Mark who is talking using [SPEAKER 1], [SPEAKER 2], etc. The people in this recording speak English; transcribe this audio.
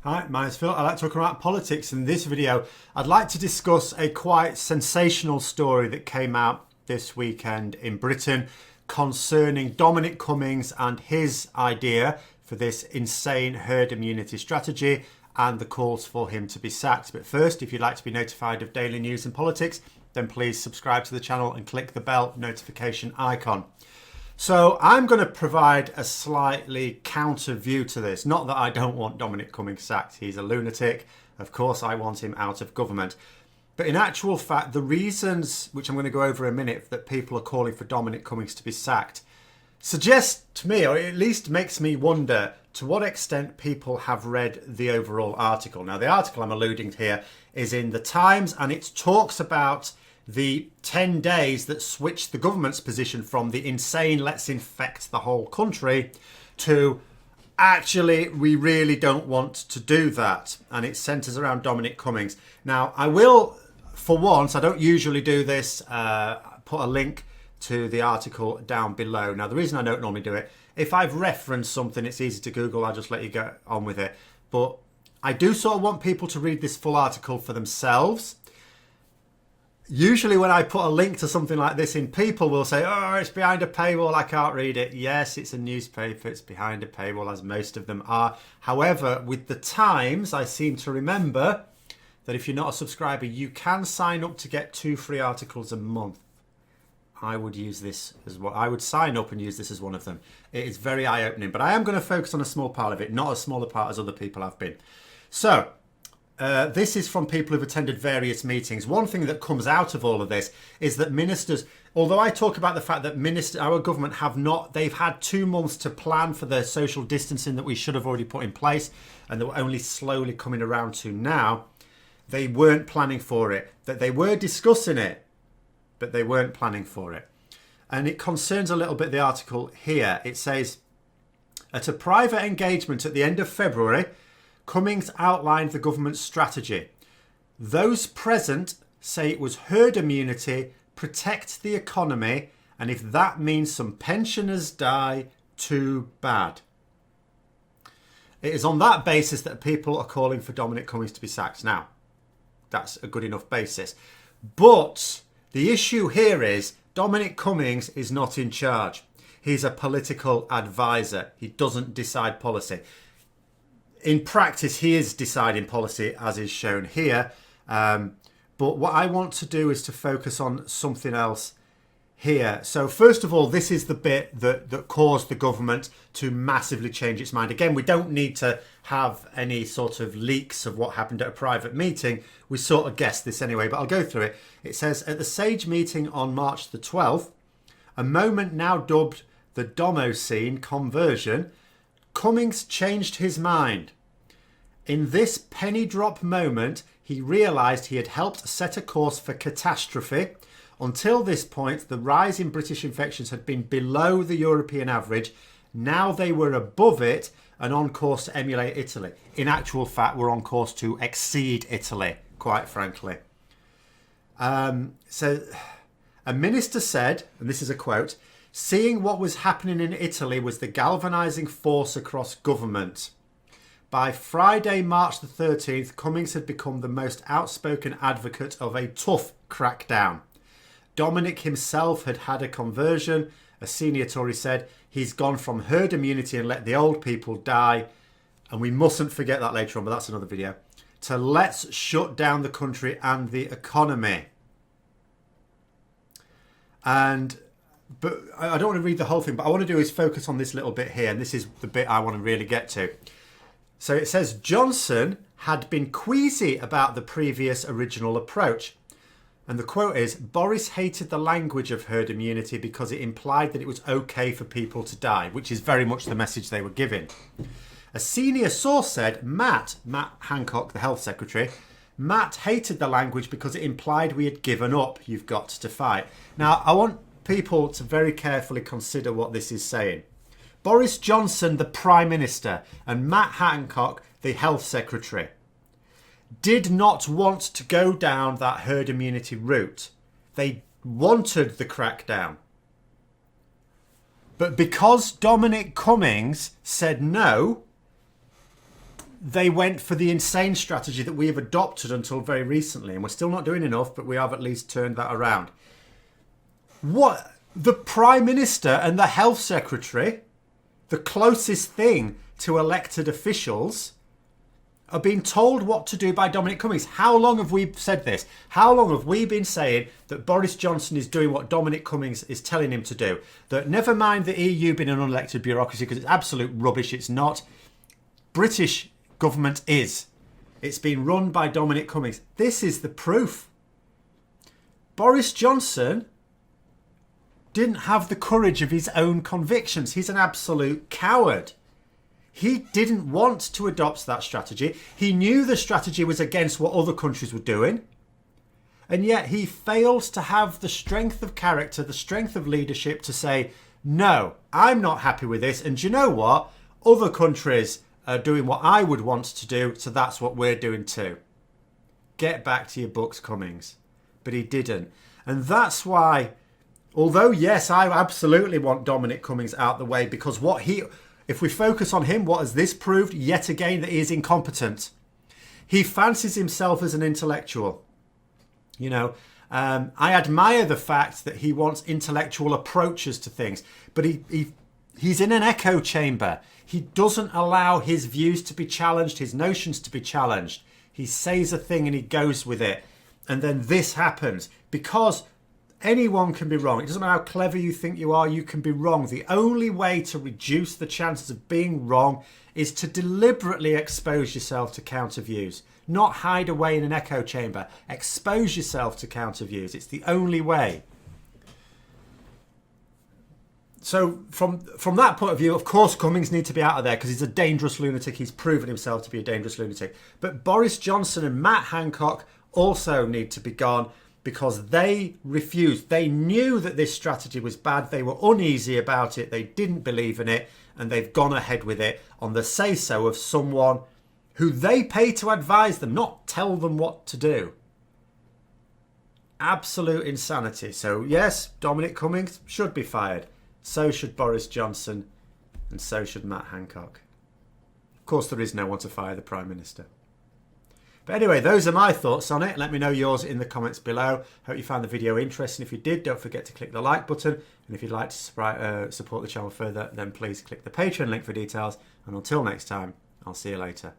[SPEAKER 1] Hi, my name's Phil. I like talking about politics. In this video, I'd like to discuss a quite sensational story that came out this weekend in Britain concerning Dominic Cummings and his idea for this insane herd immunity strategy and the calls for him to be sacked. But first, if you'd like to be notified of daily news and politics, then please subscribe to the channel and click the bell notification icon. So I'm going to provide a slightly counter view to this. Not that I don't want Dominic Cummings sacked. He's a lunatic. Of course, I want him out of government. But in actual fact, the reasons, which I'm going to go over in a minute, that people are calling for Dominic Cummings to be sacked suggest to me, or at least makes me wonder, to what extent people have read the overall article. Now, the article I'm alluding to here is in the Times, and it talks about the 10 days that switched the government's position from the insane let's infect the whole country to actually we really don't want to do that, and it centres around Dominic Cummings. Now I will, for once, I don't usually do this, put a link to the article down below. Now the reason I don't normally do it, if I've referenced something it's easy to Google, I'll just let you get on with it, but I do sort of want people to read this full article for themselves. Usually when I put a link to something like this in, people will say, oh, it's behind a paywall, I can't read it. Yes, it's a newspaper, it's behind a paywall, as most of them are. However, with the Times, I seem to remember that if you're not a subscriber, you can sign up to get 2 free articles a month. I would use this as what I would sign up and use this as one of them. It is very eye-opening, but I am going to focus on a small part of it, not as small a part as other people have been. So, this is from people who've attended various meetings. One thing that comes out of all of this is that ministers, although I talk about the fact that our government they've had 2 months to plan for the social distancing that we should have already put in place and that we're only slowly coming around to now, they weren't planning for it. That they were discussing it, but they weren't planning for it. And it concerns a little bit the article here. It says, at a private engagement at the end of February, Cumings outlined the government's strategy. Those present say it was herd immunity, protect the economy, and if that means some pensioners die, too bad. It is on that basis that people are calling for Dominic Cummings to be sacked. Now, that's a good enough basis. But the issue here is Dominic Cummings is not in charge. He's a political advisor. He doesn't decide policy. In practice, he is deciding policy, as is shown here. But what I want to do is to focus on something else here. So first of all, this is the bit that caused the government to massively change its mind. Again, we don't need to have any sort of leaks of what happened at a private meeting. We sort of guessed this anyway, but I'll go through it. It says, at the Sage meeting on March the 12th, a moment now dubbed the Domocene conversion, Cummings changed his mind. In this penny drop moment, he realised he had helped set a course for catastrophe. Until this point, the rise in British infections had been below the European average. Now they were above it and on course to emulate Italy. In actual fact, we're on course to exceed Italy, quite frankly. So a minister said, and this is a quote, seeing what was happening in Italy was the galvanising force across government. By Friday, March the 13th, Cummings had become the most outspoken advocate of a tough crackdown. Dominic himself had had a conversion. A senior Tory said, he's gone from herd immunity and let the old people die, and we mustn't forget that later on, but that's another video, to let's shut down the country and the economy. But I don't want to read the whole thing, but I want to do is focus on this little bit here, and this is the bit I want to really get to. So it says Johnson had been queasy about the previous original approach. And the quote is, Boris hated the language of herd immunity because it implied that it was okay for people to die, which is very much the message they were giving. A senior source said, Matt Hancock, the health secretary, Matt hated the language because it implied we had given up. You've got to fight. Now, I want people to very carefully consider what this is saying. Boris Johnson, the Prime Minister, and Matt Hancock, the Health Secretary, did not want to go down that herd immunity route. They wanted the crackdown. But because Dominic Cummings said no, they went for the insane strategy that we have adopted until very recently, and we're still not doing enough, but we have at least turned that around. What the Prime Minister and the Health Secretary, the closest thing to elected officials, are being told what to do by Dominic Cummings. How long have we said this? How long have we been saying that Boris Johnson is doing what Dominic Cummings is telling him to do? That never mind the EU being an unelected bureaucracy, because it's absolute rubbish, it's not. British government is. It's been run by Dominic Cummings. This is the proof. Boris Johnson didn't have the courage of his own convictions. He's an absolute coward. He didn't want to adopt that strategy. He knew the strategy was against what other countries were doing. And yet he failed to have the strength of character, the strength of leadership to say, no, I'm not happy with this. And do you know what? Other countries are doing what I would want to do, so that's what we're doing too. Get back to your books, Cummings. But he didn't. And that's why, although, yes, I absolutely want Dominic Cummings out the way, because if we focus on him, what has this proved? Yet again, that he is incompetent. He fancies himself as an intellectual. You know, I admire the fact that he wants intellectual approaches to things, but he's in an echo chamber. He doesn't allow his views to be challenged, his notions to be challenged. He says a thing and he goes with it. And then this happens because anyone can be wrong. It doesn't matter how clever you think you are, you can be wrong. The only way to reduce the chances of being wrong is to deliberately expose yourself to counter views. Not hide away in an echo chamber. Expose yourself to counter views. It's the only way. So from that point of view, of course, Cummings needs to be out of there because he's a dangerous lunatic. He's proven himself to be a dangerous lunatic. But Boris Johnson and Matt Hancock also need to be gone, because they refused. They knew that this strategy was bad. They were uneasy about it. They didn't believe in it. And they've gone ahead with it on the say-so of someone who they pay to advise them, not tell them what to do. Absolute insanity. So yes, Dominic Cummings should be fired. So should Boris Johnson. And so should Matt Hancock. Of course, there is no one to fire the Prime Minister. But anyway, those are my thoughts on it. Let me know yours in the comments below. Hope you found the video interesting. If you did, don't forget to click the like button. And if you'd like to support the channel further, then please click the Patreon link for details. And until next time, I'll see you later.